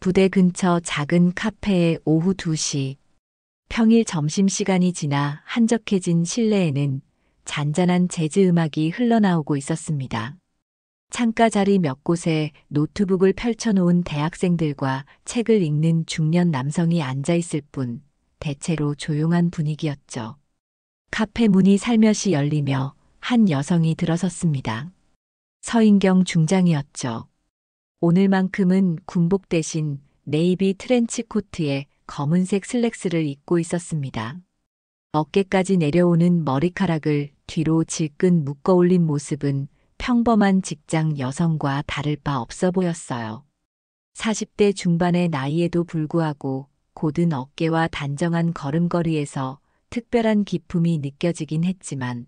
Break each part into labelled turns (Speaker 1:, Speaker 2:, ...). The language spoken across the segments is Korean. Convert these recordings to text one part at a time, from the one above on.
Speaker 1: 부대 근처 작은 카페의 오후 2시. 평일 점심시간이 지나 한적해진 실내에는 잔잔한 재즈 음악이 흘러나오고 있었습니다. 창가 자리 몇 곳에 노트북을 펼쳐놓은 대학생들과 책을 읽는 중년 남성이 앉아 있을 뿐 대체로 조용한 분위기였죠. 카페 문이 살며시 열리며 한 여성이 들어섰습니다. 서인경 중장이었죠. 오늘만큼은 군복 대신 네이비 트렌치 코트에 검은색 슬랙스를 입고 있었습니다. 어깨까지 내려오는 머리카락을 뒤로 질끈 묶어 올린 모습은 평범한 직장 여성과 다를 바 없어 보였어요. 40대 중반의 나이에도 불구하고 곧은 어깨와 단정한 걸음걸이에서 특별한 기품이 느껴지긴 했지만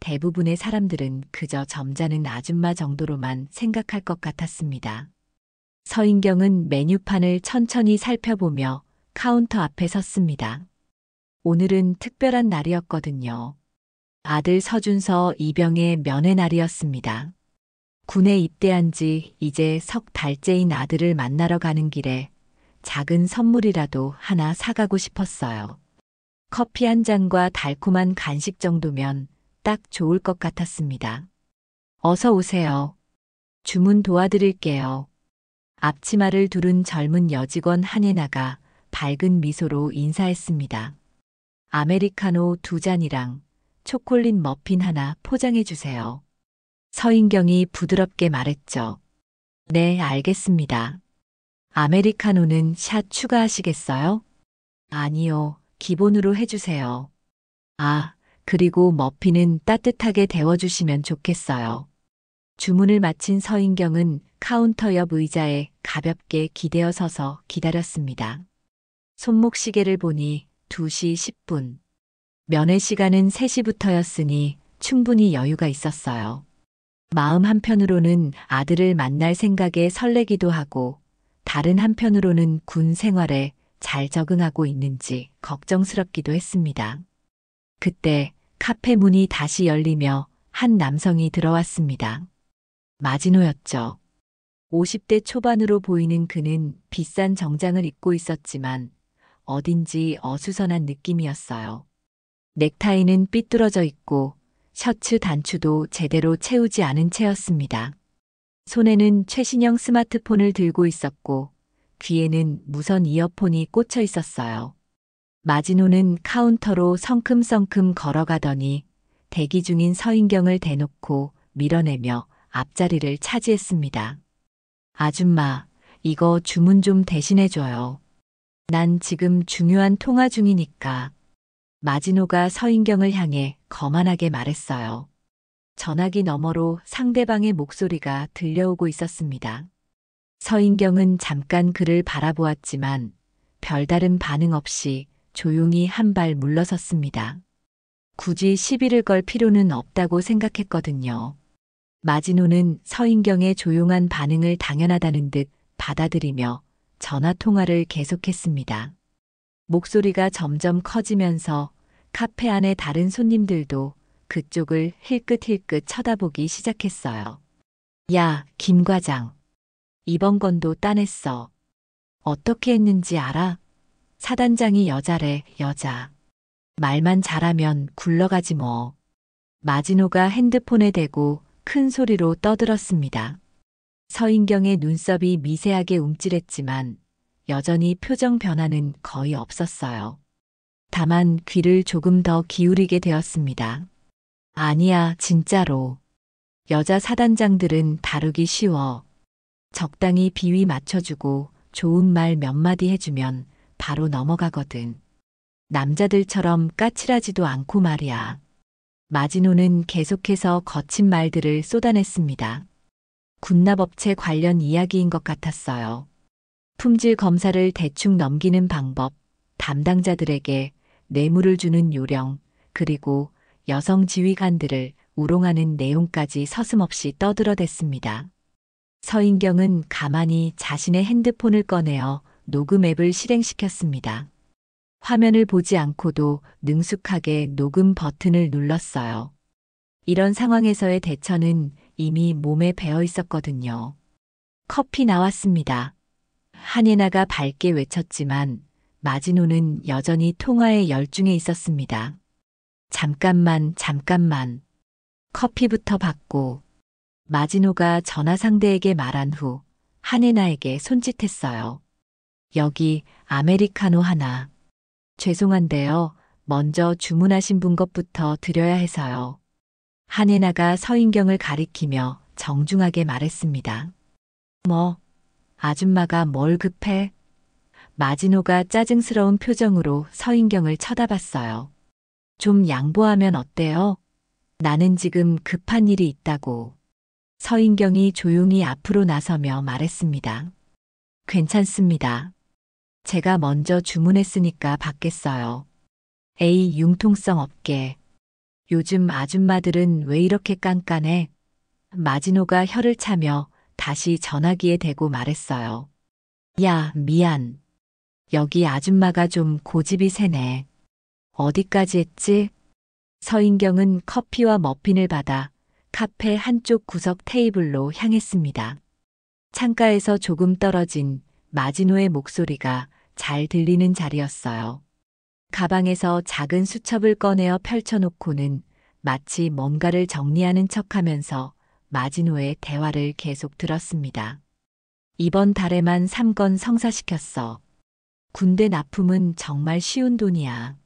Speaker 1: 대부분의 사람들은 그저 점잖은 아줌마 정도로만 생각할 것 같았습니다. 서인경은 메뉴판을 천천히 살펴보며 카운터 앞에 섰습니다. 오늘은 특별한 날이었거든요. 아들 서준서 입영의 면회 날이었습니다. 군에 입대한 지 이제 석 달째인 아들을 만나러 가는 길에 작은 선물이라도 하나 사가고 싶었어요. 커피 한 잔과 달콤한 간식 정도면 딱 좋을 것 같았습니다. 어서 오세요. 주문 도와드릴게요. 앞치마를 두른 젊은 여직원 한예나가 밝은 미소로 인사했습니다. 아메리카노 2잔이랑 초콜릿 머핀 하나 포장해 주세요. 서인경이 부드럽게 말했죠. 네, 알겠습니다. 아메리카노는 샷 추가하시겠어요? 아니요, 기본으로 해주세요. 아, 그리고 머핀은 따뜻하게 데워주시면 좋겠어요. 주문을 마친 서인경은 카운터 옆 의자에 가볍게 기대어 서서 기다렸습니다. 손목시계를 보니 2시 10분. 면회 시간은 3시부터였으니 충분히 여유가 있었어요. 마음 한편으로는 아들을 만날 생각에 설레기도 하고 다른 한편으로는 군 생활에 잘 적응하고 있는지 걱정스럽기도 했습니다. 그때 카페 문이 다시 열리며 한 남성이 들어왔습니다. 마지노였죠. 50대 초반으로 보이는 그는 비싼 정장을 입고 있었지만 어딘지 어수선한 느낌이었어요. 넥타이는 삐뚤어져 있고 셔츠 단추도 제대로 채우지 않은 채였습니다. 손에는 최신형 스마트폰을 들고 있었고 귀에는 무선 이어폰이 꽂혀 있었어요. 마지노는 카운터로 성큼성큼 걸어가더니 대기 중인 서인경을 대놓고 밀어내며 앞자리를 차지했습니다. 아줌마, 이거 주문 좀 대신해줘요. 난 지금 중요한 통화 중이니까. 마지노가 서인경을 향해 거만하게 말했어요. 전화기 너머로 상대방의 목소리가 들려오고 있었습니다. 서인경은 잠깐 그를 바라보았지만 별다른 반응 없이 조용히 한 발 물러섰습니다. 굳이 시비를 걸 필요는 없다고 생각했거든요. 마지노는 서인경의 조용한 반응을 당연하다는 듯 받아들이며 전화 통화를 계속했습니다. 목소리가 점점 커지면서 카페 안의 다른 손님들도 그쪽을 힐끗힐끗 쳐다보기 시작했어요. 야, 김 과장. 이번 건도 따냈어. 어떻게 했는지 알아? 사단장이 여자래, 여자. 말만 잘하면 굴러가지 뭐. 마지노가 핸드폰에 대고 큰 소리로 떠들었습니다. 서인경의 눈썹이 미세하게 움찔했지만 여전히 표정 변화는 거의 없었어요. 다만 귀를 조금 더 기울이게 되었습니다. 아니야, 진짜로. 여자 사단장들은 다루기 쉬워. 적당히 비위 맞춰주고 좋은 말 몇 마디 해주면 바로 넘어가거든. 남자들처럼 까칠하지도 않고 말이야. 마지노는 계속해서 거친 말들을 쏟아냈습니다. 군납업체 관련 이야기인 것 같았어요. 품질 검사를 대충 넘기는 방법, 담당자들에게 뇌물을 주는 요령, 그리고 여성 지휘관들을 우롱하는 내용까지 서슴없이 떠들어댔습니다. 서인경은 가만히 자신의 핸드폰을 꺼내어 녹음 앱을 실행시켰습니다. 화면을 보지 않고도 능숙하게 녹음 버튼을 눌렀어요. 이런 상황에서의 대처는 이미 몸에 배어 있었거든요. 커피 나왔습니다. 한예나가 밝게 외쳤지만 마지노는 여전히 통화에 열중해 있었습니다. 잠깐만, 잠깐만. 커피부터 받고. 마지노가 전화 상대에게 말한 후 한예나에게 손짓했어요. 여기 아메리카노 하나. 죄송한데요. 먼저 주문하신 분 것부터 드려야 해서요. 한예나가 서인경을 가리키며 정중하게 말했습니다. 뭐, 아줌마가 뭘 급해? 마지노가 짜증스러운 표정으로 서인경을 쳐다봤어요. 좀 양보하면 어때요? 나는 지금 급한 일이 있다고. 서인경이 조용히 앞으로 나서며 말했습니다. 괜찮습니다. 제가 먼저 주문했으니까 받겠어요. 에이, 융통성 없게. 요즘 아줌마들은 왜 이렇게 깐깐해? 마지노가 혀를 차며 다시 전화기에 대고 말했어요. 야, 미안. 여기 아줌마가 좀 고집이 세네. 어디까지 했지? 서인경은 커피와 머핀을 받아 카페 한쪽 구석 테이블로 향했습니다. 창가에서 조금 떨어진 마지노의 목소리가 잘 들리는 자리였어요. 가방에서 작은 수첩을 꺼내어 펼쳐놓고는 마치 뭔가를 정리하는 척하면서 마지노의 대화를 계속 들었습니다. 이번 달에만 3건 성사시켰어. 군대 납품은 정말 쉬운 돈이야.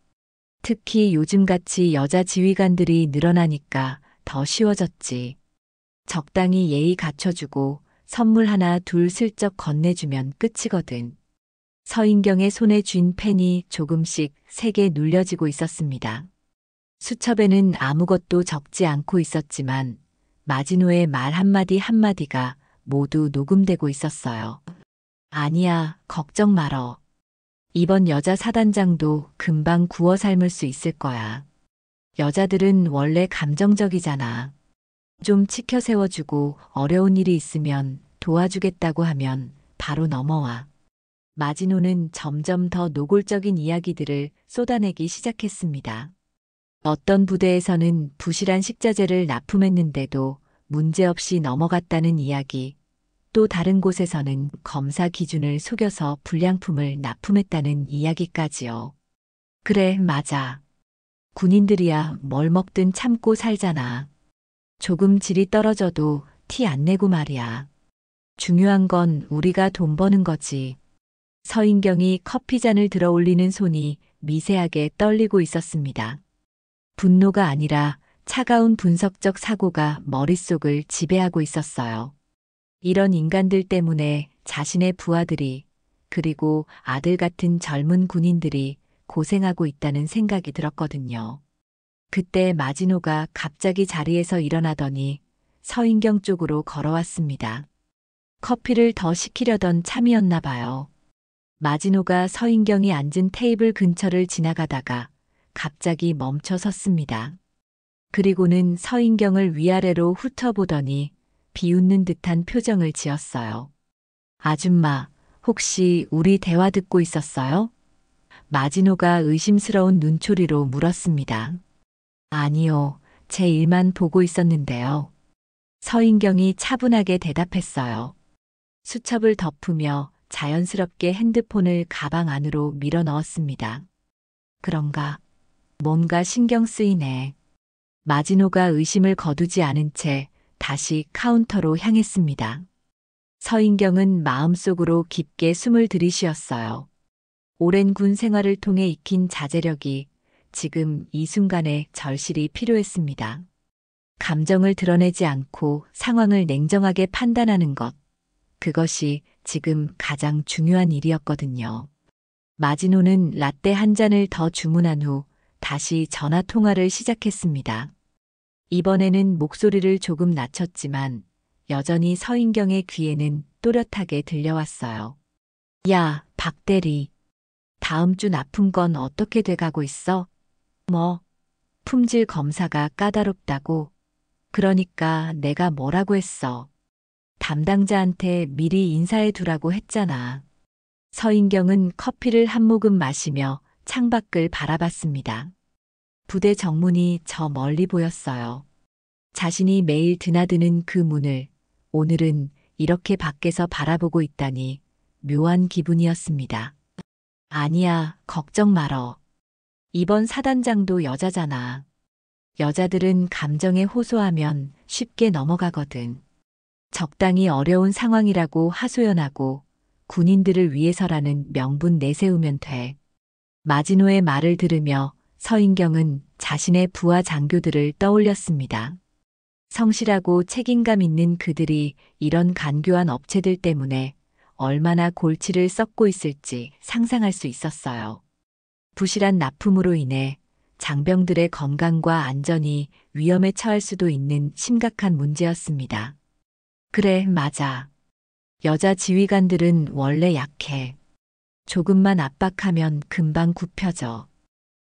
Speaker 1: 특히 요즘같이 여자 지휘관들이 늘어나니까 더 쉬워졌지. 적당히 예의 갖춰주고 선물 하나 둘 슬쩍 건네주면 끝이거든. 서인경의 손에 쥔 펜이 조금씩 색에 눌려지고 있었습니다. 수첩에는 아무것도 적지 않고 있었지만 마지노의 말 한마디 한마디가 모두 녹음되고 있었어요. 아니야, 걱정 말어. 이번 여자 사단장도 금방 구워 삶을 수 있을 거야. 여자들은 원래 감정적이잖아. 좀 치켜 세워주고 어려운 일이 있으면 도와주겠다고 하면 바로 넘어와. 마지노는 점점 더 노골적인 이야기들을 쏟아내기 시작했습니다. 어떤 부대에서는 부실한 식자재를 납품했는데도 문제없이 넘어갔다는 이야기, 또 다른 곳에서는 검사 기준을 속여서 불량품을 납품했다는 이야기까지요. 그래, 맞아. 군인들이야 뭘 먹든 참고 살잖아. 조금 질이 떨어져도 티 안 내고 말이야. 중요한 건 우리가 돈 버는 거지. 서인경이 커피잔을 들어 올리는 손이 미세하게 떨리고 있었습니다. 분노가 아니라 차가운 분석적 사고가 머릿속을 지배하고 있었어요. 이런 인간들 때문에 자신의 부하들이, 그리고 아들 같은 젊은 군인들이 고생하고 있다는 생각이 들었거든요. 그때 마지노가 갑자기 자리에서 일어나더니 서인경 쪽으로 걸어왔습니다. 커피를 더 시키려던 참이었나 봐요. 마지노가 서인경이 앉은 테이블 근처를 지나가다가 갑자기 멈춰 섰습니다. 그리고는 서인경을 위아래로 훑어보더니 비웃는 듯한 표정을 지었어요. 아줌마, 혹시 우리 대화 듣고 있었어요? 마지노가 의심스러운 눈초리로 물었습니다. 아니요, 제 일만 보고 있었는데요. 서인경이 차분하게 대답했어요. 수첩을 덮으며 자연스럽게 핸드폰을 가방 안으로 밀어 넣었습니다. 그런가? 뭔가 신경 쓰이네. 마지노가 의심을 거두지 않은 채 다시 카운터로 향했습니다. 서인경은 마음속으로 깊게 숨을 들이쉬었어요. 오랜 군 생활을 통해 익힌 자제력이 지금 이 순간에 절실히 필요했습니다. 감정을 드러내지 않고 상황을 냉정하게 판단하는 것. 그것이 지금 가장 중요한 일이었거든요. 마지노는 라떼 한 잔을 더 주문한 후 다시 전화 통화를 시작했습니다. 이번에는 목소리를 조금 낮췄지만 여전히 서인경의 귀에는 또렷하게 들려왔어요. 야, 박 대리. 다음 주 납품건 어떻게 돼가고 있어? 뭐, 품질 검사가 까다롭다고. 그러니까 내가 뭐라고 했어. 담당자한테 미리 인사해 두라고 했잖아. 서인경은 커피를 한 모금 마시며 창밖을 바라봤습니다. 부대 정문이 저 멀리 보였어요. 자신이 매일 드나드는 그 문을 오늘은 이렇게 밖에서 바라보고 있다니 묘한 기분이었습니다. 아니야, 걱정 말어. 이번 사단장도 여자잖아. 여자들은 감정에 호소하면 쉽게 넘어가거든. 적당히 어려운 상황이라고 하소연하고 군인들을 위해서라는 명분 내세우면 돼. 마지노의 말을 들으며 서인경은 자신의 부하 장교들을 떠올렸습니다. 성실하고 책임감 있는 그들이 이런 간교한 업체들 때문에 얼마나 골치를 썩고 있을지 상상할 수 있었어요. 부실한 납품으로 인해 장병들의 건강과 안전이 위험에 처할 수도 있는 심각한 문제였습니다. 그래, 맞아. 여자 지휘관들은 원래 약해. 조금만 압박하면 금방 굽혀져.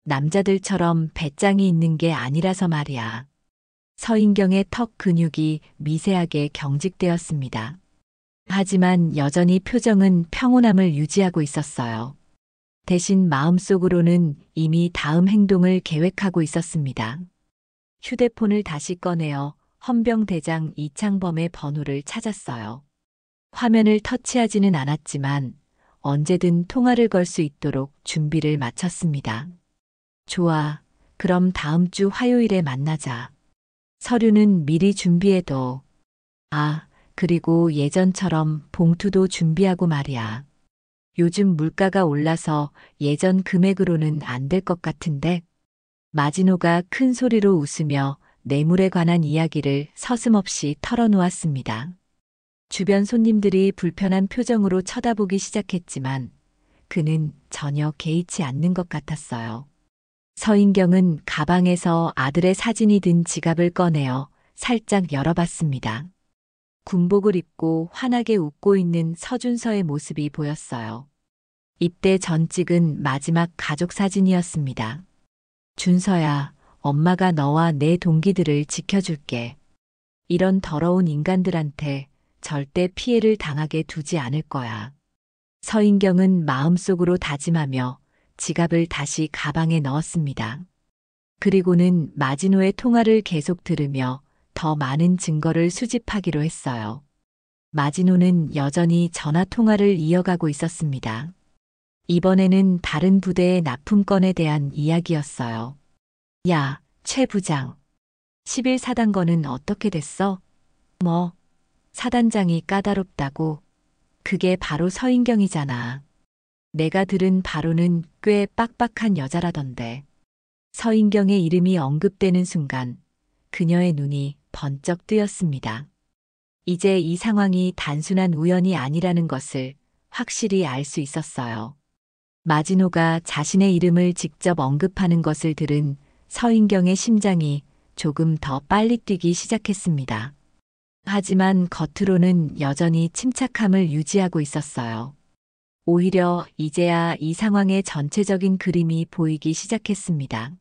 Speaker 1: 남자들처럼 배짱이 있는 게 아니라서 말이야. 서인경의 턱 근육이 미세하게 경직되었습니다. 하지만 여전히 표정은 평온함을 유지하고 있었어요. 대신 마음속으로는 이미 다음 행동을 계획하고 있었습니다. 휴대폰을 다시 꺼내어 헌병대장 이창범의 번호를 찾았어요. 화면을 터치하지는 않았지만 언제든 통화를 걸 수 있도록 준비를 마쳤습니다. 좋아. 그럼 다음 주 화요일에 만나자. 서류는 미리 준비해둬. 아, 그리고 예전처럼 봉투도 준비하고 말이야. 요즘 물가가 올라서 예전 금액으로는 안 될 것 같은데. 마지노가 큰 소리로 웃으며 뇌물에 관한 이야기를 서슴없이 털어놓았습니다. 주변 손님들이 불편한 표정으로 쳐다보기 시작했지만 그는 전혀 개의치 않는 것 같았어요. 서인경은 가방에서 아들의 사진이 든 지갑을 꺼내어 살짝 열어봤습니다. 군복을 입고 환하게 웃고 있는 서준서의 모습이 보였어요. 입대 전 찍은 마지막 가족 사진이었습니다. 준서야, 엄마가 너와 내 동기들을 지켜줄게. 이런 더러운 인간들한테 절대 피해를 당하게 두지 않을 거야. 서인경은 마음속으로 다짐하며 지갑을 다시 가방에 넣었습니다. 그리고는 마지노의 통화를 계속 들으며 더 많은 증거를 수집하기로 했어요. 마지노는 여전히 전화 통화를 이어가고 있었습니다. 이번에는 다른 부대의 납품건에 대한 이야기였어요. 야, 최 부장. 11사단건은 어떻게 됐어? 뭐, 사단장이 까다롭다고. 그게 바로 서인경이잖아. 내가 들은 바로는 꽤 빡빡한 여자라던데. 서인경의 이름이 언급되는 순간 그녀의 눈이 번쩍 뜨였습니다. 이제 이 상황이 단순한 우연이 아니라는 것을 확실히 알 수 있었어요. 마지노가 자신의 이름을 직접 언급하는 것을 들은 서인경의 심장이 조금 더 빨리 뛰기 시작했습니다. 하지만 겉으로는 여전히 침착함을 유지하고 있었어요. 오히려 이제야 이 상황의 전체적인 그림이 보이기 시작했습니다.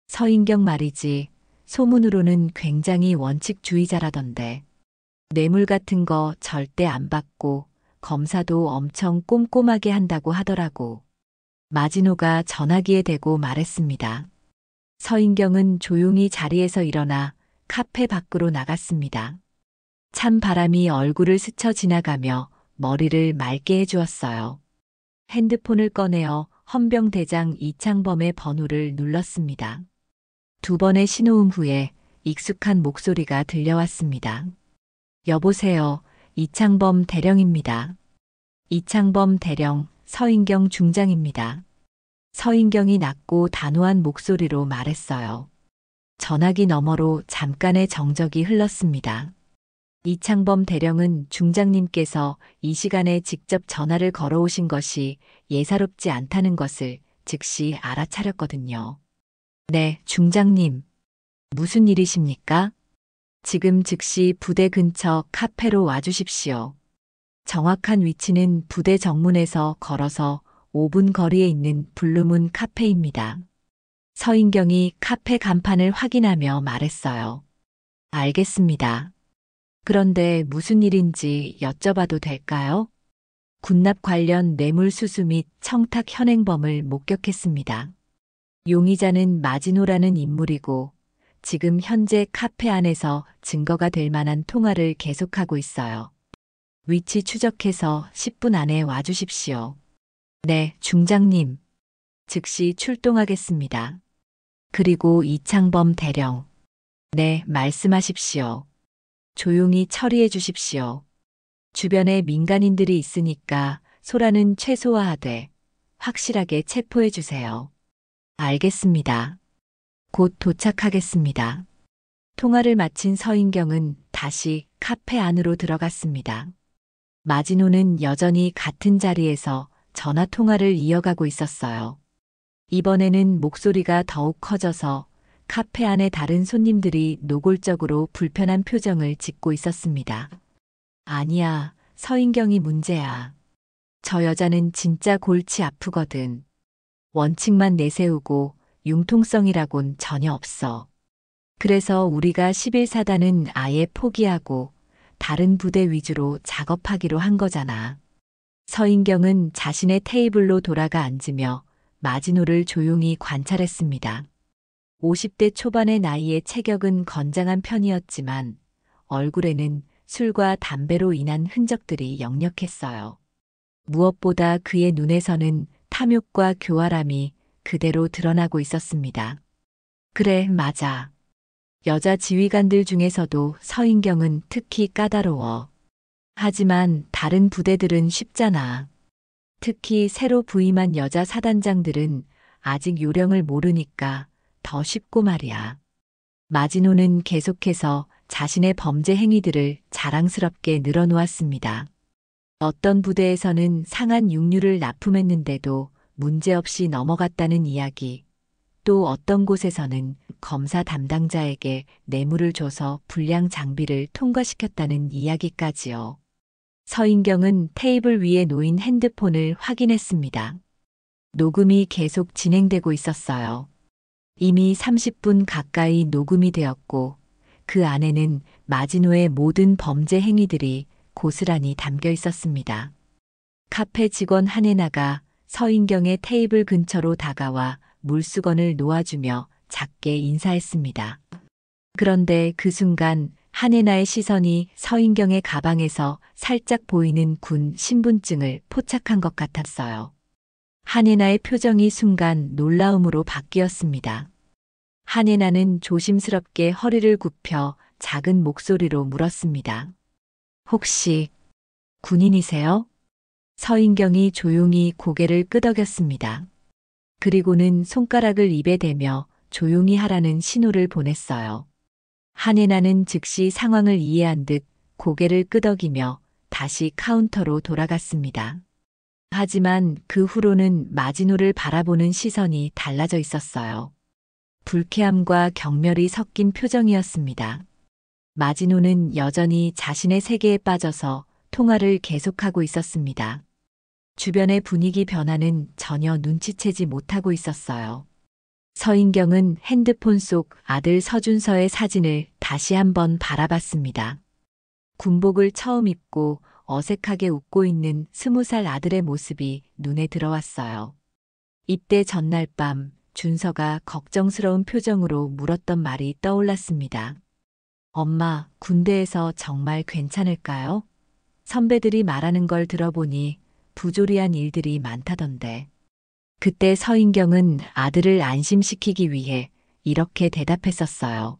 Speaker 1: 서인경 말이지, 소문으로는 굉장히 원칙주의자라던데. 뇌물 같은 거 절대 안 받고 검사도 엄청 꼼꼼하게 한다고 하더라고. 마지노가 전화기에 대고 말했습니다. 서인경은 조용히 자리에서 일어나 카페 밖으로 나갔습니다. 찬 바람이 얼굴을 스쳐 지나가며 머리를 맑게 해주었어요. 핸드폰을 꺼내어 헌병대장 이창범의 번호를 눌렀습니다. 두 번의 신호음 후에 익숙한 목소리가 들려왔습니다. 여보세요, 이창범 대령입니다. 이창범 대령, 서인경 중장입니다. 서인경이 낮고 단호한 목소리로 말했어요. 전화기 너머로 잠깐의 정적이 흘렀습니다. 이창범 대령은 중장님께서 이 시간에 직접 전화를 걸어오신 것이 예사롭지 않다는 것을 즉시 알아차렸거든요. 네, 중장님. 무슨 일이십니까? 지금 즉시 부대 근처 카페로 와주십시오. 정확한 위치는 부대 정문에서 걸어서 5분 거리에 있는 블루문 카페입니다. 서인경이 카페 간판을 확인하며 말했어요. 알겠습니다. 그런데 무슨 일인지 여쭤봐도 될까요? 군납 관련 뇌물수수 및 청탁 현행범을 목격했습니다. 용의자는 마지노라는 인물이고 지금 현재 카페 안에서 증거가 될 만한 통화를 계속하고 있어요. 위치 추적해서 10분 안에 와주십시오. 네, 중장님. 즉시 출동하겠습니다. 그리고 이창범 대령. 네, 말씀하십시오. 조용히 처리해 주십시오. 주변에 민간인들이 있으니까 소란은 최소화하되 확실하게 체포해 주세요. 알겠습니다. 곧 도착하겠습니다. 통화를 마친 서인경은 다시 카페 안으로 들어갔습니다. 마지노는 여전히 같은 자리에서 전화 통화를 이어가고 있었어요. 이번에는 목소리가 더욱 커져서 카페 안에 다른 손님들이 노골적으로 불편한 표정을 짓고 있었습니다. 아니야, 서인경이 문제야. 저 여자는 진짜 골치 아프거든. 원칙만 내세우고 융통성이라곤 전혀 없어. 그래서 우리가 11사단은 아예 포기하고 다른 부대 위주로 작업하기로 한 거잖아. 서인경은 자신의 테이블로 돌아가 앉으며 마지노를 조용히 관찰했습니다. 50대 초반의 나이에 체격은 건장한 편이었지만 얼굴에는 술과 담배로 인한 흔적들이 역력했어요. 무엇보다 그의 눈에서는 탐욕과 교활함이 그대로 드러나고 있었습니다. 그래, 맞아. 여자 지휘관들 중에서도 서인경은 특히 까다로워. 하지만 다른 부대들은 쉽잖아. 특히 새로 부임한 여자 사단장들은 아직 요령을 모르니까 더 쉽고 말이야. 마지노는 계속해서 자신의 범죄 행위들을 자랑스럽게 늘어놓았습니다. 어떤 부대에서는 상한 육류를 납품했는데도 문제없이 넘어갔다는 이야기, 또 어떤 곳에서는 검사 담당자에게 뇌물을 줘서 불량 장비를 통과시켰다는 이야기까지요. 서인경은 테이블 위에 놓인 핸드폰을 확인했습니다. 녹음이 계속 진행되고 있었어요. 이미 30분 가까이 녹음이 되었고 그 안에는 마지노의 모든 범죄 행위들이 고스란히 담겨 있었습니다. 카페 직원 한혜나가 서인경의 테이블 근처로 다가와 물수건을 놓아주며 작게 인사했습니다. 그런데 그 순간 한혜나의 시선이 서인경의 가방에서 살짝 보이는 군 신분증을 포착한 것 같았어요. 한혜나의 표정이 순간 놀라움으로 바뀌었습니다. 한혜나는 조심스럽게 허리를 굽혀 작은 목소리로 물었습니다. 혹시 군인이세요? 서인경이 조용히 고개를 끄덕였습니다. 그리고는 손가락을 입에 대며 조용히 하라는 신호를 보냈어요. 한혜나는 즉시 상황을 이해한 듯 고개를 끄덕이며 다시 카운터로 돌아갔습니다. 하지만 그 후로는 마지노를 바라보는 시선이 달라져 있었어요. 불쾌함과 경멸이 섞인 표정이었습니다. 마지노는 여전히 자신의 세계에 빠져서 통화를 계속하고 있었습니다. 주변의 분위기 변화는 전혀 눈치채지 못하고 있었어요. 서인경은 핸드폰 속 아들 서준서의 사진을 다시 한번 바라봤습니다. 군복을 처음 입고 어색하게 웃고 있는 20살 아들의 모습이 눈에 들어왔어요. 입대 전날 밤 준서가 걱정스러운 표정으로 물었던 말이 떠올랐습니다. 엄마, 군대에서 정말 괜찮을까요? 선배들이 말하는 걸 들어보니 부조리한 일들이 많다던데. 그때 서인경은 아들을 안심시키기 위해 이렇게 대답했었어요.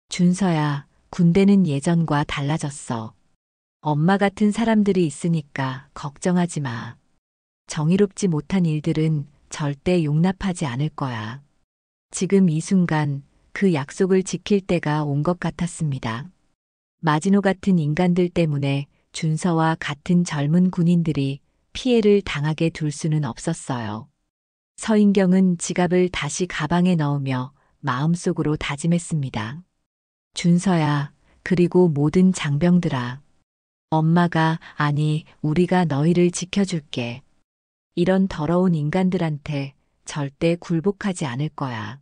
Speaker 1: 준서야, 군대는 예전과 달라졌어. 엄마 같은 사람들이 있으니까 걱정하지 마. 정의롭지 못한 일들은 절대 용납하지 않을 거야. 지금 이 순간 그 약속을 지킬 때가 온 것 같았습니다. 마지노 같은 인간들 때문에 준서와 같은 젊은 군인들이 피해를 당하게 둘 수는 없었어요. 서인경은 지갑을 다시 가방에 넣으며 마음속으로 다짐했습니다. 준서야, 그리고 모든 장병들아. 엄마가, 아니, 우리가 너희를 지켜줄게. 이런 더러운 인간들한테 절대 굴복하지 않을 거야.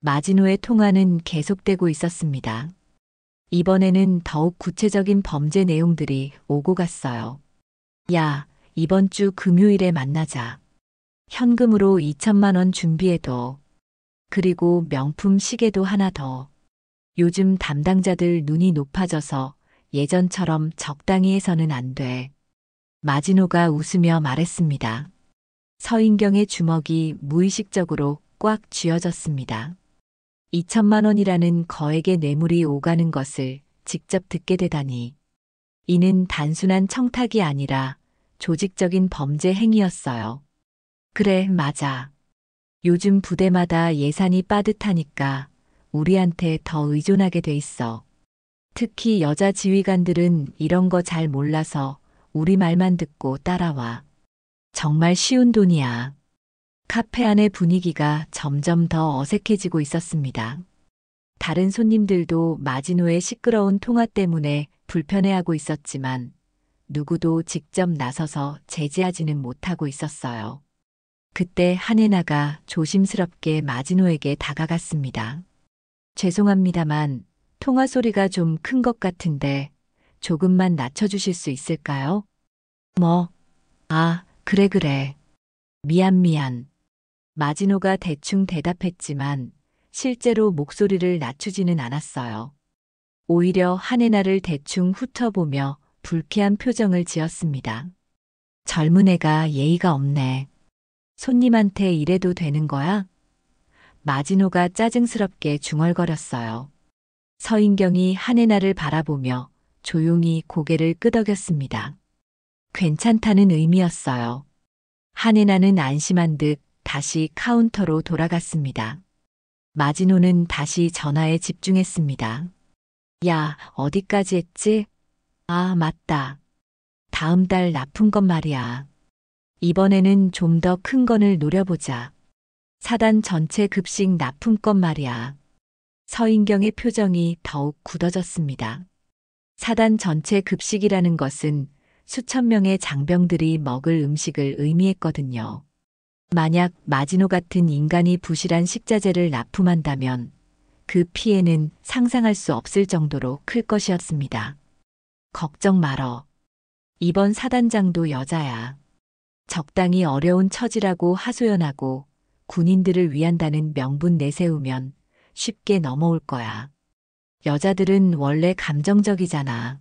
Speaker 1: 마지노의 통화는 계속되고 있었습니다. 이번에는 더욱 구체적인 범죄 내용들이 오고 갔어요. 야, 이번 주 금요일에 만나자. 현금으로 2천만 원 준비해둬. 그리고 명품 시계도 하나 더. 요즘 담당자들 눈이 높아져서 예전처럼 적당히 해서는 안 돼. 마지노가 웃으며 말했습니다. 서인경의 주먹이 무의식적으로 꽉 쥐어졌습니다. 2천만 원이라는 거액의 뇌물이 오가는 것을 직접 듣게 되다니. 이는 단순한 청탁이 아니라 조직적인 범죄 행위였어요. 그래, 맞아. 요즘 부대마다 예산이 빠듯하니까 우리한테 더 의존하게 돼 있어. 특히 여자 지휘관들은 이런 거 잘 몰라서 우리 말만 듣고 따라와. 정말 쉬운 돈이야. 카페 안의 분위기가 점점 더 어색해지고 있었습니다. 다른 손님들도 마지노의 시끄러운 통화 때문에 불편해하고 있었지만 누구도 직접 나서서 제지하지는 못하고 있었어요. 그때 한혜나가 조심스럽게 마지노에게 다가갔습니다. 죄송합니다만 통화 소리가 좀 큰 것 같은데 조금만 낮춰주실 수 있을까요? 뭐, 그래. 미안. 마지노가 대충 대답했지만 실제로 목소리를 낮추지는 않았어요. 오히려 한혜나를 대충 훑어보며 불쾌한 표정을 지었습니다. 젊은 애가 예의가 없네. 손님한테 이래도 되는 거야? 마지노가 짜증스럽게 중얼거렸어요. 서인경이 한혜나를 바라보며 조용히 고개를 끄덕였습니다. 괜찮다는 의미였어요. 한혜나는 안심한 듯 다시 카운터로 돌아갔습니다. 마지노는 다시 전화에 집중했습니다. 야, 어디까지 했지? 아, 맞다. 다음 달 납품건 말이야. 이번에는 좀 더 큰 건을 노려보자. 사단 전체 급식 납품건 말이야. 서인경의 표정이 더욱 굳어졌습니다. 사단 전체 급식이라는 것은 수천 명의 장병들이 먹을 음식을 의미했거든요. 만약 마지노 같은 인간이 부실한 식자재를 납품한다면 그 피해는 상상할 수 없을 정도로 클 것이었습니다. 걱정 말어. 이번 사단장도 여자야. 적당히 어려운 처지라고 하소연하고 군인들을 위한다는 명분 내세우면 쉽게 넘어올 거야. 여자들은 원래 감정적이잖아.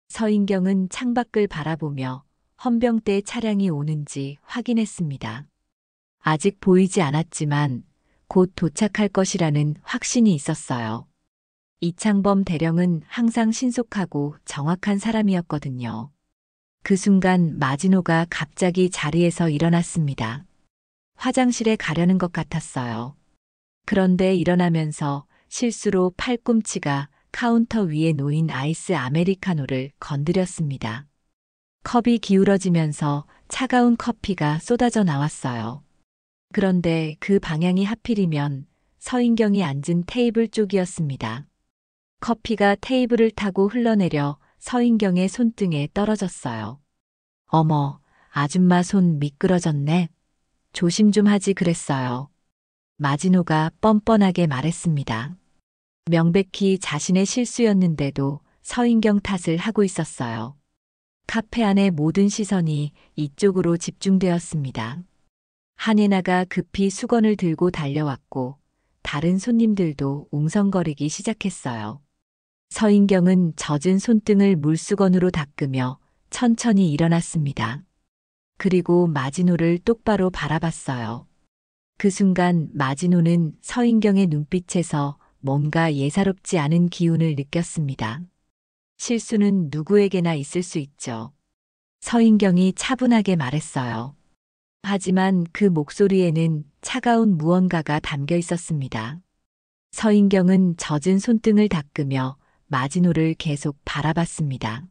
Speaker 1: 서인경은 창밖을 바라보며 헌병대 차량이 오는지 확인했습니다. 아직 보이지 않았지만 곧 도착할 것이라는 확신이 있었어요. 이창범 대령은 항상 신속하고 정확한 사람이었거든요. 그 순간 마지노가 갑자기 자리에서 일어났습니다. 화장실에 가려는 것 같았어요. 그런데 일어나면서 실수로 팔꿈치가 카운터 위에 놓인 아이스 아메리카노를 건드렸습니다. 컵이 기울어지면서 차가운 커피가 쏟아져 나왔어요. 그런데 그 방향이 하필이면 서인경이 앉은 테이블 쪽이었습니다. 커피가 테이블을 타고 흘러내려 서인경의 손등에 떨어졌어요. 어머, 아줌마 손 미끄러졌네. 조심 좀 하지 그랬어요. 마지노가 뻔뻔하게 말했습니다. 명백히 자신의 실수였는데도 서인경 탓을 하고 있었어요. 카페 안의 모든 시선이 이쪽으로 집중되었습니다. 한혜나가 급히 수건을 들고 달려왔고 다른 손님들도 웅성거리기 시작했어요. 서인경은 젖은 손등을 물수건으로 닦으며 천천히 일어났습니다. 그리고 마지노를 똑바로 바라봤어요. 그 순간 마지노는 서인경의 눈빛에서 뭔가 예사롭지 않은 기운을 느꼈습니다. 실수는 누구에게나 있을 수 있죠. 서인경이 차분하게 말했어요. 하지만 그 목소리에는 차가운 무언가가 담겨 있었습니다. 서인경은 젖은 손등을 닦으며 마지노를 계속 바라봤습니다.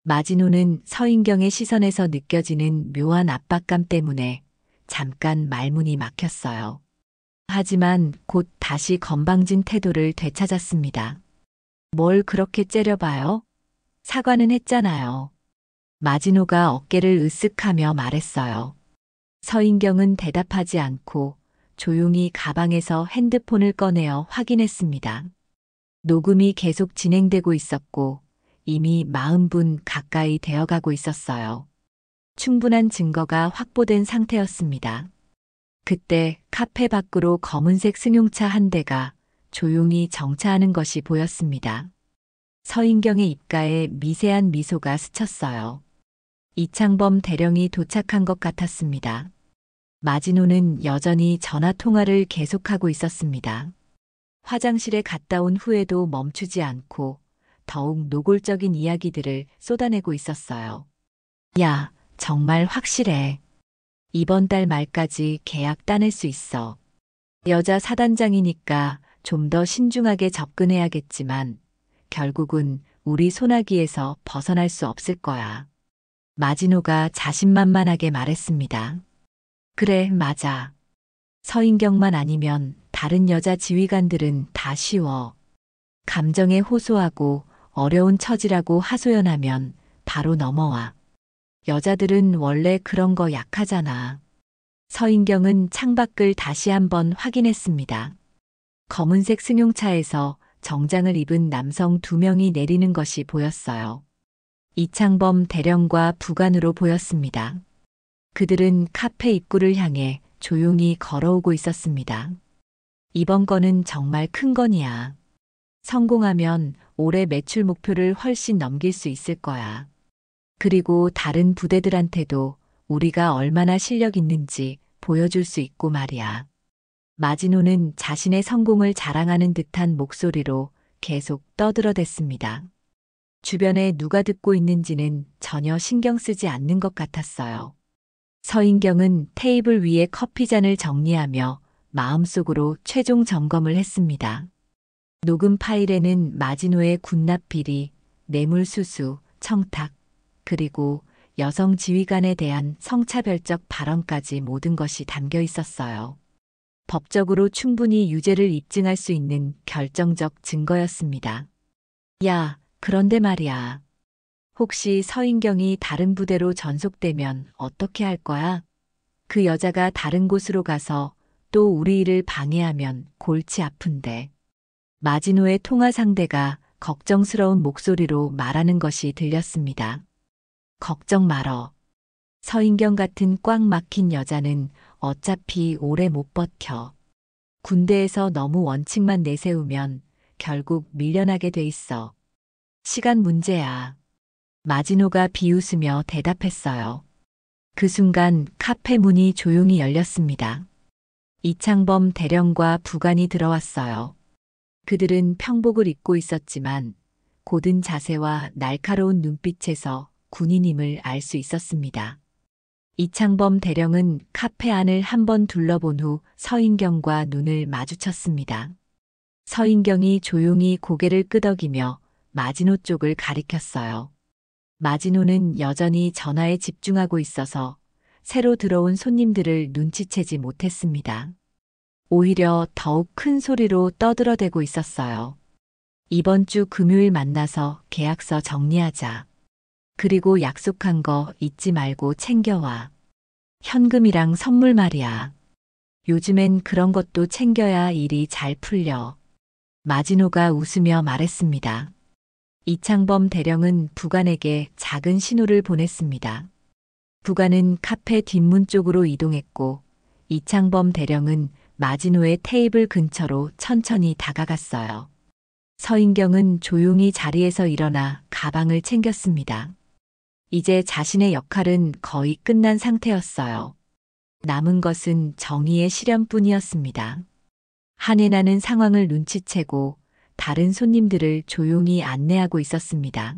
Speaker 1: 마지노는 서인경의 시선에서 느껴지는 묘한 압박감 때문에 잠깐 말문이 막혔어요. 하지만 곧 다시 건방진 태도를 되찾았습니다. 뭘 그렇게 째려봐요? 사과는 했잖아요. 마지노가 어깨를 으쓱하며 말했어요. 서인경은 대답하지 않고 조용히 가방에서 핸드폰을 꺼내어 확인했습니다. 녹음이 계속 진행되고 있었고 이미 40분 가까이 되어가고 있었어요. 충분한 증거가 확보된 상태였습니다. 그때 카페 밖으로 검은색 승용차 한 대가 조용히 정차하는 것이 보였습니다. 서인경의 입가에 미세한 미소가 스쳤어요. 이창범 대령이 도착한 것 같았습니다. 마진호는 여전히 전화 통화를 계속하고 있었습니다. 화장실에 갔다 온 후에도 멈추지 않고 더욱 노골적인 이야기들을 쏟아내고 있었어요. 야, 정말 확실해. 이번 달 말까지 계약 따낼 수 있어. 여자 사단장이니까 좀 더 신중하게 접근해야겠지만 결국은 우리 소나기에서 벗어날 수 없을 거야. 마진호가 자신만만하게 말했습니다. 그래, 맞아. 서인경만 아니면 다른 여자 지휘관들은 다 쉬워. 감정에 호소하고 어려운 처지라고 하소연하면 바로 넘어와. 여자들은 원래 그런 거 약하잖아. 서인경은 창밖을 다시 한번 확인했습니다. 검은색 승용차에서 정장을 입은 남성 2명이 내리는 것이 보였어요. 이창범 대령과 부관으로 보였습니다. 그들은 카페 입구를 향해 조용히 걸어오고 있었습니다. 이번 건은 정말 큰 건이야. 성공하면 올해 매출 목표를 훨씬 넘길 수 있을 거야. 그리고 다른 부대들한테도 우리가 얼마나 실력 있는지 보여줄 수 있고 말이야. 마진호는 자신의 성공을 자랑하는 듯한 목소리로 계속 떠들어댔습니다. 주변에 누가 듣고 있는지는 전혀 신경 쓰지 않는 것 같았어요. 서인경은 테이블 위에 커피잔을 정리하며 마음속으로 최종 점검을 했습니다. 녹음 파일에는 마진호의 군납 비리, 뇌물수수, 청탁, 그리고 여성 지휘관에 대한 성차별적 발언까지 모든 것이 담겨 있었어요. 법적으로 충분히 유죄를 입증할 수 있는 결정적 증거였습니다. 야, 그런데 말이야. 혹시 서인경이 다른 부대로 전속되면 어떻게 할 거야? 그 여자가 다른 곳으로 가서 또 우리 일을 방해하면 골치 아픈데. 마진호의 통화 상대가 걱정스러운 목소리로 말하는 것이 들렸습니다. 걱정 말어. 서인경 같은 꽉 막힌 여자는 어차피 오래 못 버텨. 군대에서 너무 원칙만 내세우면 결국 밀려나게 돼 있어. 시간 문제야. 마진호가 비웃으며 대답했어요. 그 순간 카페 문이 조용히 열렸습니다. 이창범 대령과 부관이 들어왔어요. 그들은 평복을 입고 있었지만 고든 자세와 날카로운 눈빛에서 군인임을 알 수 있었습니다. 이창범 대령은 카페 안을 한번 둘러본 후 서인경과 눈을 마주쳤습니다. 서인경이 조용히 고개를 끄덕이며 마진호 쪽을 가리켰어요. 마진호는 여전히 전화에 집중하고 있어서 새로 들어온 손님들을 눈치채지 못했습니다. 오히려 더욱 큰 소리로 떠들어대고 있었어요. 이번 주 금요일 만나서 계약서 정리하자. 그리고 약속한 거 잊지 말고 챙겨와. 현금이랑 선물 말이야. 요즘엔 그런 것도 챙겨야 일이 잘 풀려. 마진호가 웃으며 말했습니다. 이창범 대령은 부관에게 작은 신호를 보냈습니다. 부관은 카페 뒷문 쪽으로 이동했고 이창범 대령은 마진호의 테이블 근처로 천천히 다가갔어요. 서인경은 조용히 자리에서 일어나 가방을 챙겼습니다. 이제 자신의 역할은 거의 끝난 상태였어요. 남은 것은 정의의 실현뿐이었습니다. 한이 나는 상황을 눈치채고 다른 손님들을 조용히 안내하고 있었습니다.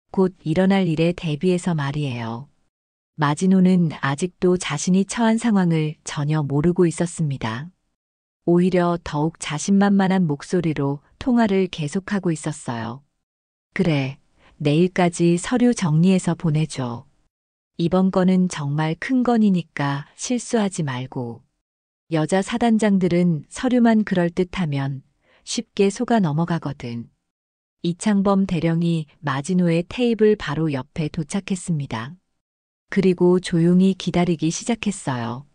Speaker 1: 곧 일어날 일에 대비해서 말이에요. 마진호는 아직도 자신이 처한 상황을 전혀 모르고 있었습니다. 오히려 더욱 자신만만한 목소리로 통화를 계속하고 있었어요. 그래, 내일까지 서류 정리해서 보내줘. 이번 건은 정말 큰 건이니까 실수하지 말고. 여자 사단장들은 서류만 그럴듯하면 쉽게 속아 넘어가거든. 이창범 대령이 마진호의 테이블 바로 옆에 도착했습니다. 그리고 조용히 기다리기 시작했어요.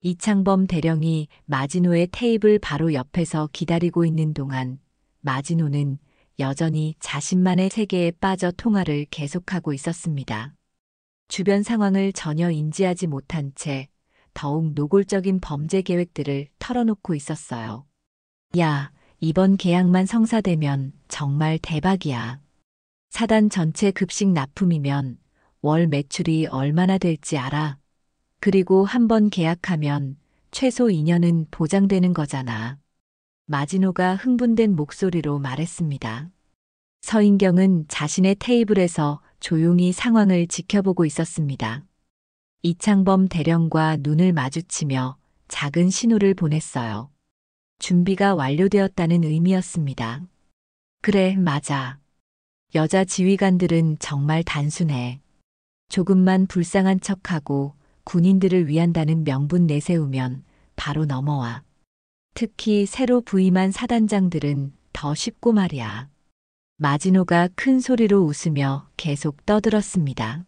Speaker 1: 이창범 대령이 마진호의 테이블 바로 옆에서 기다리고 있는 동안 마진호는 여전히 자신만의 세계에 빠져 통화를 계속하고 있었습니다. 주변 상황을 전혀 인지하지 못한 채 더욱 노골적인 범죄 계획들을 털어놓고 있었어요. 야, 이번 계약만 성사되면 정말 대박이야. 사단 전체 급식 납품이면 월 매출이 얼마나 될지 알아. 그리고 한 번 계약하면 최소 2년은 보장되는 거잖아. 마지노가 흥분된 목소리로 말했습니다. 서인경은 자신의 테이블에서 조용히 상황을 지켜보고 있었습니다. 이창범 대령과 눈을 마주치며 작은 신호를 보냈어요. 준비가 완료되었다는 의미였습니다. 그래, 맞아. 여자 지휘관들은 정말 단순해. 조금만 불쌍한 척하고 군인들을 위한다는 명분 내세우면 바로 넘어와. 특히 새로 부임한 사단장들은 더 쉽고 말이야. 마지노가 큰 소리로 웃으며 계속 떠들었습니다.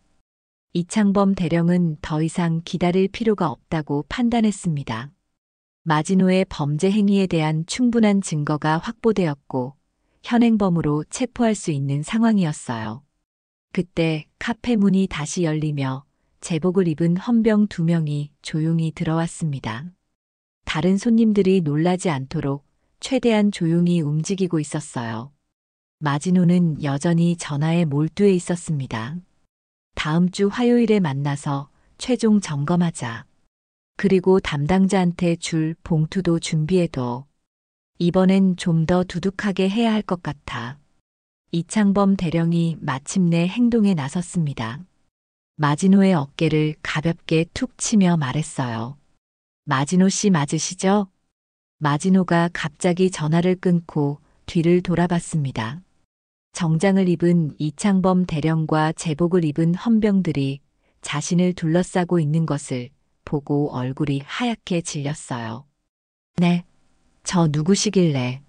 Speaker 1: 이창범 대령은 더 이상 기다릴 필요가 없다고 판단했습니다. 마지노의 범죄 행위에 대한 충분한 증거가 확보되었고 현행범으로 체포할 수 있는 상황이었어요. 그때 카페 문이 다시 열리며 제복을 입은 헌병 2명이 조용히 들어왔습니다. 다른 손님들이 놀라지 않도록 최대한 조용히 움직이고 있었어요. 마지노는 여전히 전화에 몰두해 있었습니다. 다음 주 화요일에 만나서 최종 점검하자. 그리고 담당자한테 줄 봉투도 준비해둬. 이번엔 좀 더 두둑하게 해야 할 것 같아. 이창범 대령이 마침내 행동에 나섰습니다. 마지노의 어깨를 가볍게 툭 치며 말했어요. 마지노 씨 맞으시죠? 마지노가 갑자기 전화를 끊고 뒤를 돌아봤습니다. 정장을 입은 이창범 대령과 제복을 입은 헌병들이 자신을 둘러싸고 있는 것을 보고 얼굴이 하얗게 질렸어요. 네, 저 누구시길래?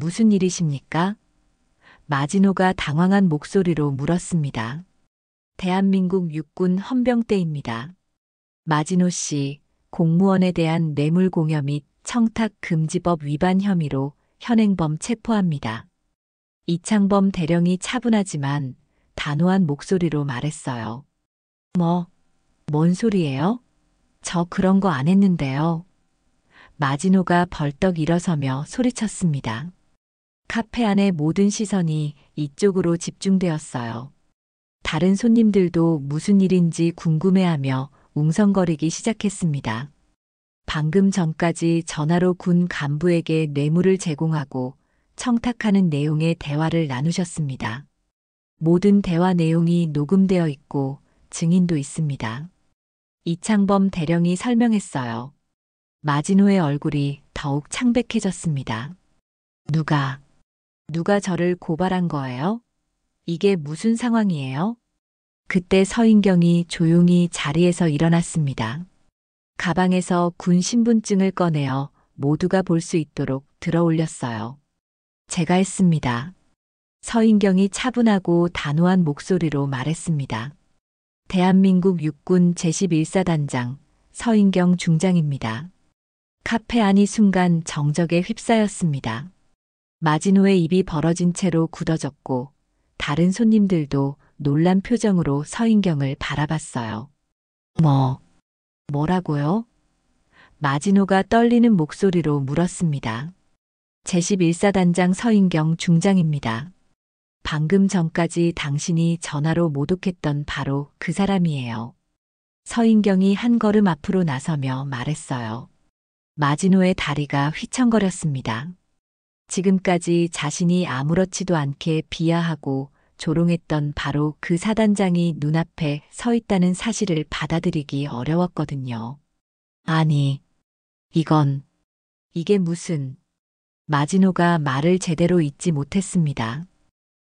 Speaker 1: 무슨 일이십니까? 마지노가 당황한 목소리로 물었습니다. 대한민국 육군 헌병대입니다. 마지노 씨, 공무원에 대한 뇌물공여 및 청탁금지법 위반 혐의로 현행범 체포합니다. 이창범 대령이 차분하지만 단호한 목소리로 말했어요. 뭔 소리예요? 저 그런 거 안 했는데요. 마지노가 벌떡 일어서며 소리쳤습니다. 카페 안의 모든 시선이 이쪽으로 집중되었어요. 다른 손님들도 무슨 일인지 궁금해하며 웅성거리기 시작했습니다. 방금 전까지 전화로 군 간부에게 뇌물을 제공하고 청탁하는 내용의 대화를 나누셨습니다. 모든 대화 내용이 녹음되어 있고 증인도 있습니다. 이창범 대령이 설명했어요. 마지노의 얼굴이 더욱 창백해졌습니다. 누가 저를 고발한 거예요? 이게 무슨 상황이에요? 그때 서인경이 조용히 자리에서 일어났습니다. 가방에서 군 신분증을 꺼내어 모두가 볼 수 있도록 들어 올렸어요. 제가 했습니다. 서인경이 차분하고 단호한 목소리로 말했습니다. 대한민국 육군 제11사단장 서인경 중장입니다. 카페 안이 순간 정적에 휩싸였습니다. 마지노의 입이 벌어진 채로 굳어졌고 다른 손님들도 놀란 표정으로 서인경을 바라봤어요. 뭐라고요? 마지노가 떨리는 목소리로 물었습니다. 제11사단장 서인경 중장입니다. 방금 전까지 당신이 전화로 모독했던 바로 그 사람이에요. 서인경이 한 걸음 앞으로 나서며 말했어요. 마지노의 다리가 휘청거렸습니다. 지금까지 자신이 아무렇지도 않게 비하하고 조롱했던 바로 그 사단장이 눈앞에 서 있다는 사실을 받아들이기 어려웠거든요. 아니, 이게 무슨... 마지노가 말을 제대로 잇지 못했습니다.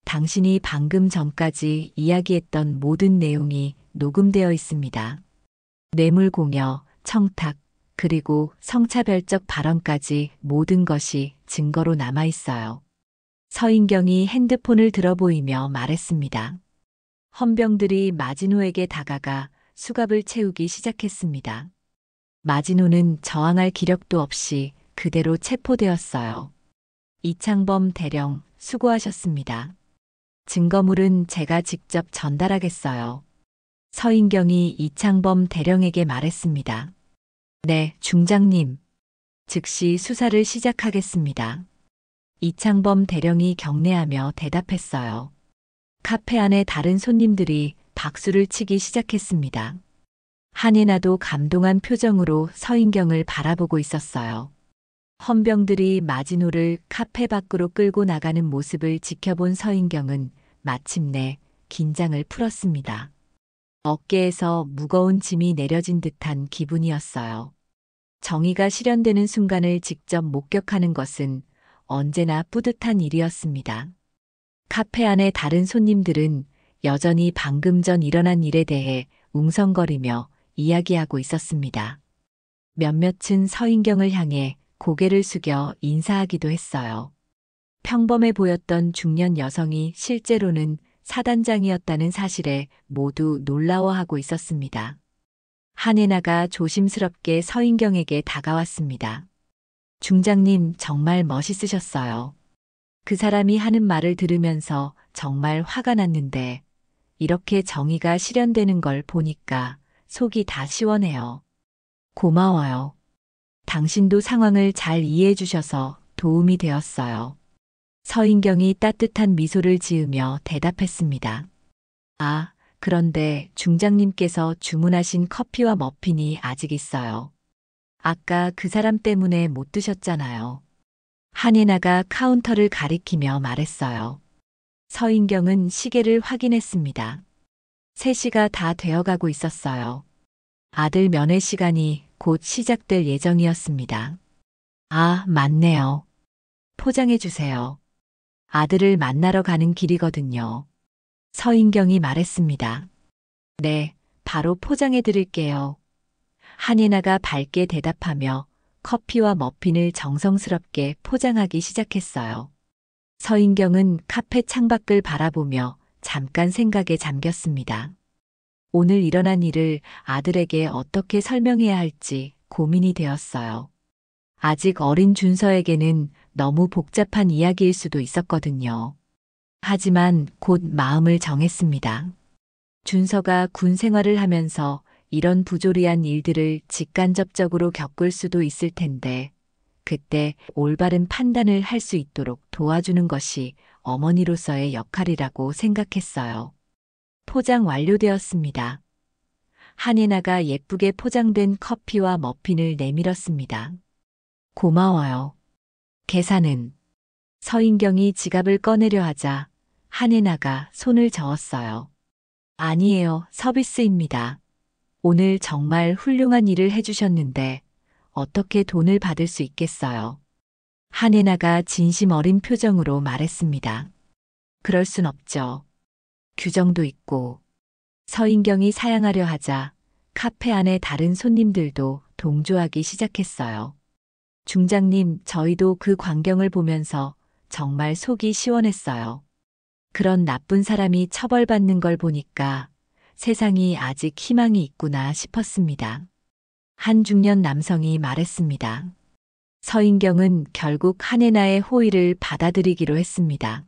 Speaker 1: 당신이 방금 전까지 이야기했던 모든 내용이 녹음되어 있습니다. 뇌물공여, 청탁, 그리고 성차별적 발언까지 모든 것이 증거로 남아 있어요. 서인경이 핸드폰을 들어보이며 말했습니다. 헌병들이 마지노에게 다가가 수갑을 채우기 시작했습니다. 마지노는 저항할 기력도 없이 그대로 체포되었어요. 이창범 대령, 수고하셨습니다. 증거물은 제가 직접 전달하겠어요. 서인경이 이창범 대령에게 말했습니다. 네, 중장님. 즉시 수사를 시작하겠습니다. 이창범 대령이 경례하며 대답했어요. 카페 안에 다른 손님들이 박수를 치기 시작했습니다. 한예나도 감동한 표정으로 서인경을 바라보고 있었어요. 헌병들이 마지노를 카페 밖으로 끌고 나가는 모습을 지켜본 서인경은 마침내 긴장을 풀었습니다. 어깨에서 무거운 짐이 내려진 듯한 기분이었어요. 정의가 실현되는 순간을 직접 목격하는 것은 언제나 뿌듯한 일이었습니다. 카페 안의 다른 손님들은 여전히 방금 전 일어난 일에 대해 웅성거리며 이야기하고 있었습니다. 몇몇은 서인경을 향해 고개를 숙여 인사하기도 했어요. 평범해 보였던 중년 여성이 실제로는 사단장이었다는 사실에 모두 놀라워하고 있었습니다. 한예나가 조심스럽게 서인경에게 다가왔습니다. 중장님 정말 멋있으셨어요. 그 사람이 하는 말을 들으면서 정말 화가 났는데 이렇게 정의가 실현되는 걸 보니까 속이 다 시원해요. 고마워요. 당신도 상황을 잘 이해해 주셔서 도움이 되었어요. 서인경이 따뜻한 미소를 지으며 대답했습니다. 아, 그런데 중장님께서 주문하신 커피와 머핀이 아직 있어요. 아까 그 사람 때문에 못 드셨잖아요. 한예나가 카운터를 가리키며 말했어요. 서인경은 시계를 확인했습니다. 3시가 다 되어가고 있었어요. 아들 면회 시간이 곧 시작될 예정이었습니다. 아, 맞네요. 포장해 주세요. 아들을 만나러 가는 길이거든요. 서인경이 말했습니다. 네, 바로 포장해 드릴게요. 한예나가 밝게 대답하며 커피와 머핀을 정성스럽게 포장하기 시작했어요. 서인경은 카페 창밖을 바라보며 잠깐 생각에 잠겼습니다. 오늘 일어난 일을 아들에게 어떻게 설명해야 할지 고민이 되었어요. 아직 어린 준서에게는 너무 복잡한 이야기일 수도 있었거든요. 하지만 곧 마음을 정했습니다. 준서가 군 생활을 하면서 이런 부조리한 일들을 직간접적으로 겪을 수도 있을 텐데, 그때 올바른 판단을 할 수 있도록 도와주는 것이 어머니로서의 역할이라고 생각했어요. 포장 완료되었습니다. 한예나가 예쁘게 포장된 커피와 머핀을 내밀었습니다. 고마워요. 계산은? 서인경이 지갑을 꺼내려 하자 한예나가 손을 저었어요. 아니에요, 서비스입니다. 오늘 정말 훌륭한 일을 해주셨는데 어떻게 돈을 받을 수 있겠어요? 한예나가 진심 어린 표정으로 말했습니다. 그럴 순 없죠. 규정도 있고. 서인경이 사양하려 하자 카페 안의 다른 손님들도 동조하기 시작했어요. 중장님, 저희도 그 광경을 보면서 정말 속이 시원했어요. 그런 나쁜 사람이 처벌받는 걸 보니까 세상이 아직 희망이 있구나 싶었습니다. 한 중년 남성이 말했습니다. 서인경은 결국 한예나의 호의를 받아들이기로 했습니다.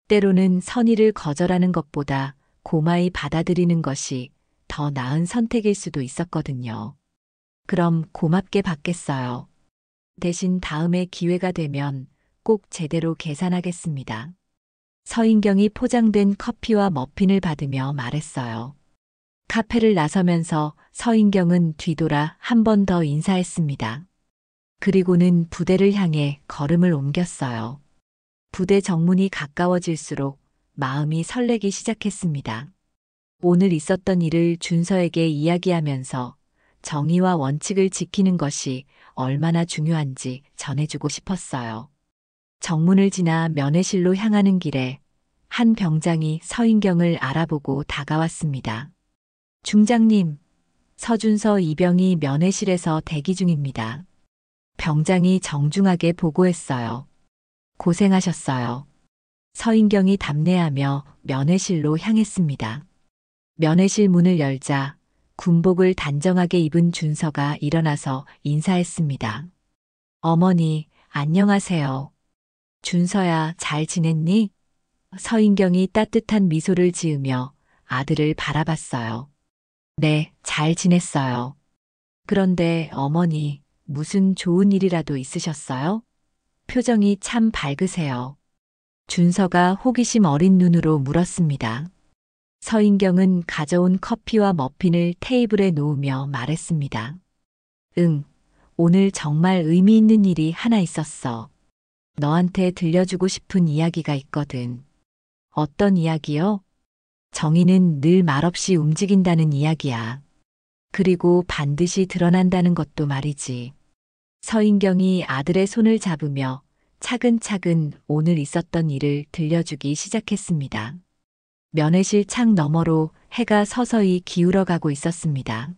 Speaker 1: 때로는 선의를 거절하는 것보다 고마이 받아들이는 것이 더 나은 선택일 수도 있었거든요. 그럼 고맙게 받겠어요. 대신 다음에 기회가 되면 꼭 제대로 계산하겠습니다. 서인경이 포장된 커피와 머핀을 받으며 말했어요. 카페를 나서면서 서인경은 뒤돌아 한 번 더 인사했습니다. 그리고는 부대를 향해 걸음을 옮겼어요. 부대 정문이 가까워질수록 마음이 설레기 시작했습니다. 오늘 있었던 일을 준서에게 이야기하면서 정의와 원칙을 지키는 것이 얼마나 중요한지 전해주고 싶었어요. 정문을 지나 면회실로 향하는 길에 한 병장이 서인경을 알아보고 다가왔습니다. 중장님, 서준서 이병이 면회실에서 대기 중입니다. 병장이 정중하게 보고했어요. 고생하셨어요. 서인경이 답례하며 면회실로 향했습니다. 면회실 문을 열자 군복을 단정하게 입은 준서가 일어나서 인사했습니다. 어머니, 안녕하세요. 준서야, 잘 지냈니? 서인경이 따뜻한 미소를 지으며 아들을 바라봤어요. 네, 잘 지냈어요. 그런데 어머니, 무슨 좋은 일이라도 있으셨어요? 표정이 참 밝으세요. 준서가 호기심 어린 눈으로 물었습니다. 서인경은 가져온 커피와 머핀을 테이블에 놓으며 말했습니다. 응, 오늘 정말 의미 있는 일이 하나 있었어. 너한테 들려주고 싶은 이야기가 있거든. 어떤 이야기요? 정의는 늘 말없이 움직인다는 이야기야. 그리고 반드시 드러난다는 것도 말이지. 서인경이 아들의 손을 잡으며 차근차근 오늘 있었던 일을 들려주기 시작했습니다. 면회실 창 너머로 해가 서서히 기울어가고 있었습니다.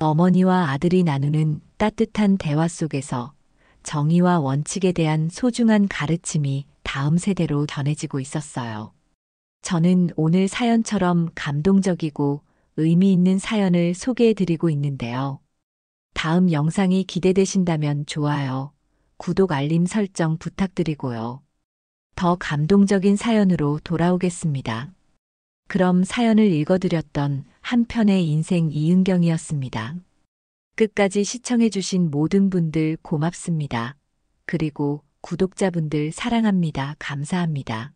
Speaker 1: 어머니와 아들이 나누는 따뜻한 대화 속에서 정의와 원칙에 대한 소중한 가르침이 다음 세대로 전해지고 있었어요. 저는 오늘 사연처럼 감동적이고 의미 있는 사연을 소개해 드리고 있는데요. 다음 영상이 기대되신다면 좋아요, 구독 알림 설정 부탁드리고요. 더 감동적인 사연으로 돌아오겠습니다. 그럼 사연을 읽어드렸던 한편의 인생 이은경이었습니다. 끝까지 시청해주신 모든 분들 고맙습니다. 그리고 구독자분들 사랑합니다. 감사합니다.